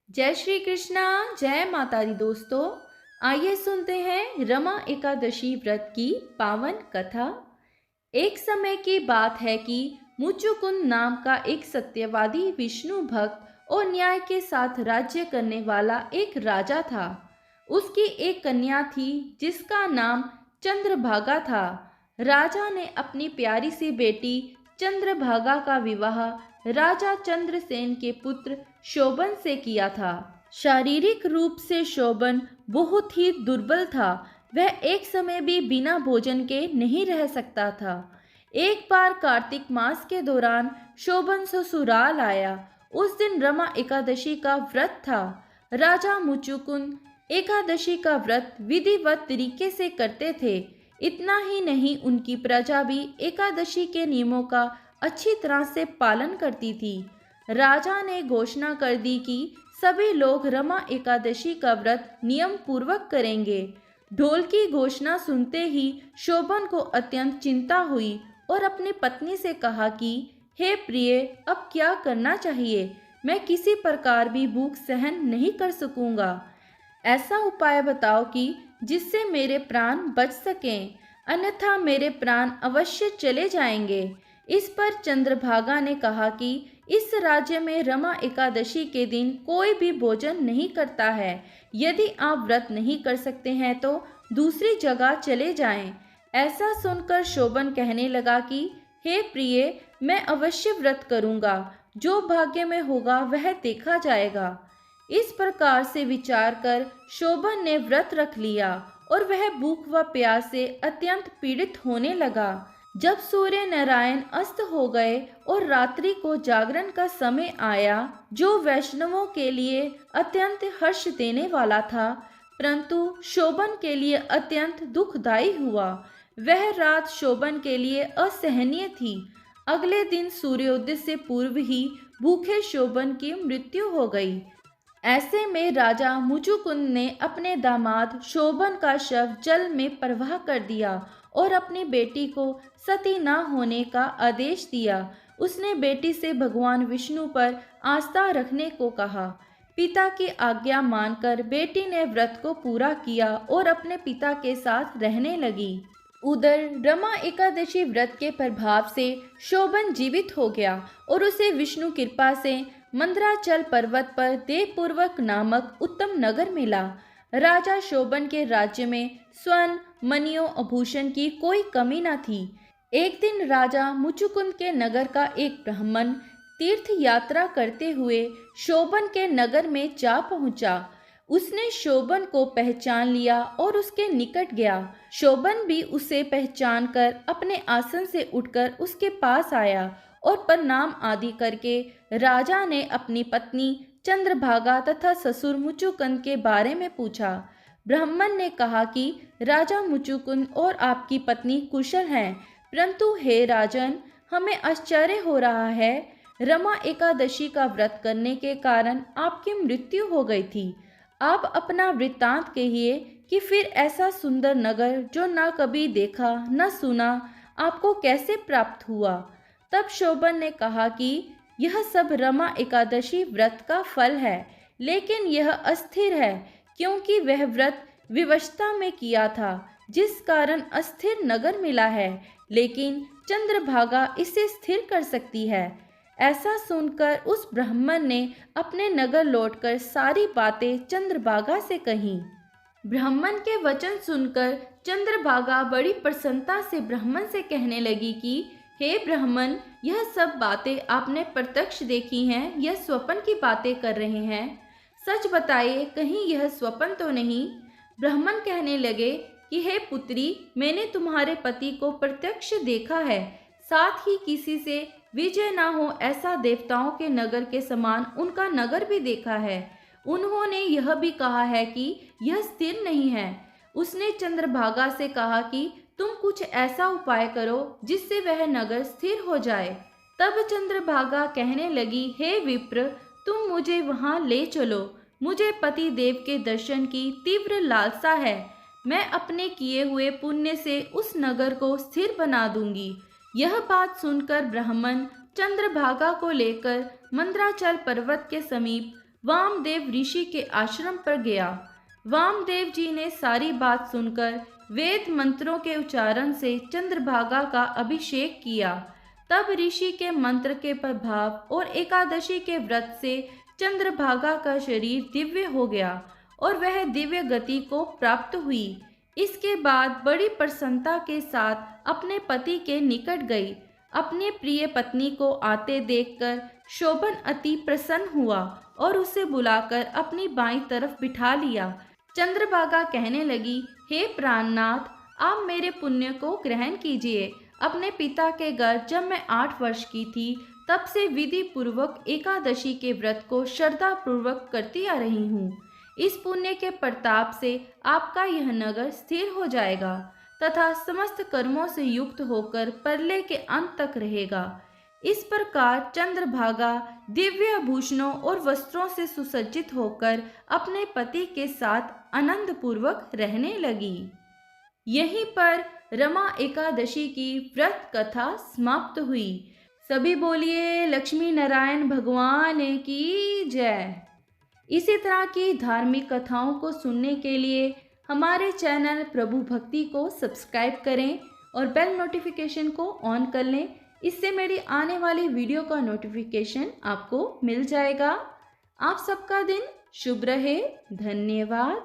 जय श्री कृष्णा। जय माता दी दोस्तों। आइए सुनते हैं रमा एकादशी व्रत की पावन कथा। एक समय की बात है कि मुचुकुंद नाम का एक सत्यवादी विष्णु भक्त और न्याय के साथ राज्य करने वाला एक राजा था। उसकी एक कन्या थी जिसका नाम चंद्रभागा था। राजा ने अपनी प्यारी सी बेटी चंद्रभागा का विवाह राजा चंद्रसेन के पुत्र शोभन से किया था। शारीरिक रूप से शोभन बहुत ही दुर्बल था। वह एक समय भी बिना भोजन के नहीं रह सकता था। एक बार कार्तिक मास के दौरान शोभन ससुराल आया। उस दिन रमा एकादशी का व्रत था। राजा मुचुकुंद एकादशी का व्रत विधिवत तरीके से करते थे। इतना ही नहीं, उनकी प्रजा भी एकादशी के नियमों का अच्छी तरह से पालन करती थी। राजा ने घोषणा कर दी कि सभी लोग रमा एकादशी का व्रत नियम पूर्वक करेंगे। ढोल की घोषणा सुनते ही शोभन को अत्यंत चिंता हुई और अपनी पत्नी से कहा कि हे प्रिय, अब क्या करना चाहिए? मैं किसी प्रकार भी भूख सहन नहीं कर सकूंगा। ऐसा उपाय बताओ कि जिससे मेरे प्राण बच सकें, अन्यथा मेरे प्राण अवश्य चले जाएंगे। इस पर चंद्रभागा ने कहा कि इस राज्य में रमा एकादशी के दिन कोई भी भोजन नहीं करता है। यदि आप व्रत नहीं कर सकते हैं तो दूसरी जगह चले जाएं। ऐसा सुनकर शोभन कहने लगा कि हे प्रिय, मैं अवश्य व्रत करूंगा। जो भाग्य में होगा वह देखा जाएगा। इस प्रकार से विचार कर शोभन ने व्रत रख लिया और वह भूख व प्यास से अत्यंत पीड़ित होने लगा। जब सूर्य नारायण अस्त हो गए और रात्रि को जागरण का समय आया, जो वैष्णवों के लिए अत्यंत हर्ष देने वाला था, परंतु शोभन के लिए अत्यंत दुखदायी हुआ। वह रात शोभन के लिए असहनीय थी। अगले दिन सूर्योदय से पूर्व ही भूखे शोभन की मृत्यु हो गई। ऐसे में राजा मुचुकुंद ने अपने दामाद शोभन का शव जल में प्रवाह कर दिया और अपनी बेटी को सती न होने का आदेश दिया। उसने बेटी से भगवान विष्णु पर आस्था रखने को कहा। पिता की आज्ञा मानकर बेटी ने व्रत को पूरा किया और अपने पिता के साथ रहने लगी। उधर रमा एकादशी व्रत के प्रभाव से शोभन जीवित हो गया और उसे विष्णु कृपा से मंदराचल पर्वत पर देवपूर्वक नामक उत्तम नगर मिला। राजा शोभन के राज्य में स्वर्ण, मणियों, आभूषण की कोई कमी न थी। एक दिन राजा मुचुकुंद के नगर का एक ब्राह्मण तीर्थ यात्रा करते हुए शोभन के नगर में जा पहुंचा। उसने शोभन को पहचान लिया और उसके निकट गया। शोभन भी उसे पहचान कर अपने आसन से उठकर उसके पास आया और प्रणाम आदि करके राजा ने अपनी पत्नी चंद्रभागा तथा ससुर मुचुकुंद के बारे में पूछा। ब्राह्मण ने कहा कि राजा मुचुकुंद और आपकी पत्नी कुशल हैं, परंतु हे राजन, हमें आश्चर्य हो रहा है। रमा एकादशी का व्रत करने के कारण आपकी मृत्यु हो गई थी। आप अपना वृत्तांत कहिए कि फिर ऐसा सुंदर नगर जो न कभी देखा न सुना, आपको कैसे प्राप्त हुआ? तब शोभन ने कहा कि यह सब रमा एकादशी व्रत का फल है, लेकिन यह अस्थिर है क्योंकि वह व्रत विवशता में किया था, जिस कारण अस्थिर नगर मिला है। लेकिन चंद्रभागा इसे स्थिर कर सकती है। ऐसा सुनकर उस ब्राह्मण ने अपने नगर लौटकर सारी बातें चंद्रभागा से कहीं। ब्राह्मण के वचन सुनकर चंद्रभागा बड़ी प्रसन्नता से ब्राह्मण से कहने लगी कि हे ब्राह्मण, यह सब बातें आपने प्रत्यक्ष देखी हैं या स्वप्न की बातें कर रहे हैं? सच बताइए, कहीं यह स्वप्न तो नहीं? ब्राह्मण कहने लगे कि हे पुत्री, मैंने तुम्हारे पति को प्रत्यक्ष देखा है, साथ ही किसी से विजय ना हो ऐसा देवताओं के नगर के समान उनका नगर भी देखा है। उन्होंने यह भी कहा है कि यह स्थिर नहीं है। उसने चंद्रभागा से कहा कि तुम कुछ ऐसा उपाय करो जिससे वह नगर स्थिर हो जाए। तब चंद्रभागा कहने लगी, हे विप्र, तुम मुझे वहां ले चलो। मुझे पति देव के दर्शन की तीव्र लालसा है। मैं अपने किए हुए पुण्य से उस नगर को स्थिर बना दूंगी। यह बात सुनकर ब्राह्मण चंद्रभागा को लेकर मंदराचल पर्वत के समीप वामदेव ऋषि के आश्रम पर गया। वामदेव जी ने सारी बात सुनकर वेद मंत्रों के उच्चारण से चंद्रभागा का अभिषेक किया। तब ऋषि के मंत्र के प्रभाव और एकादशी के व्रत से चंद्रभागा का शरीर दिव्य हो गया और वह दिव्य गति को प्राप्त हुई। इसके बाद बड़ी प्रसन्नता के साथ अपने पति के निकट गई। अपनी प्रिय पत्नी को आते देखकर शोभन अति प्रसन्न हुआ और उसे बुलाकर अपनी बाईं तरफ बिठा लिया। चंद्रभागा कहने लगी, हे प्राणनाथ, आप मेरे पुण्य को ग्रहण कीजिए। अपने पिता के घर जब मैं 8 वर्ष की थी तब से विधि पूर्वक एकादशी के व्रत को श्रद्धा पूर्वक करती आ रही हूँ। इस पुण्य के प्रताप से आपका यह नगर स्थिर हो जाएगा तथा समस्त कर्मों से युक्त होकर प्रलय के अंत तक रहेगा। इस प्रकार चंद्रभागा दिव्य आभूषणों और वस्त्रों से सुसज्जित होकर अपने पति के साथ आनंद पूर्वक रहने लगी। यहीं पर रमा एकादशी की व्रत कथा समाप्त हुई। सभी बोलिए लक्ष्मी नारायण भगवान की जय। इसी तरह की धार्मिक कथाओं को सुनने के लिए हमारे चैनल प्रभु भक्ति को सब्सक्राइब करें और बेल नोटिफिकेशन को ऑन कर लें। इससे मेरी आने वाली वीडियो का नोटिफिकेशन आपको मिल जाएगा। आप सबका दिन शुभ रहे। धन्यवाद।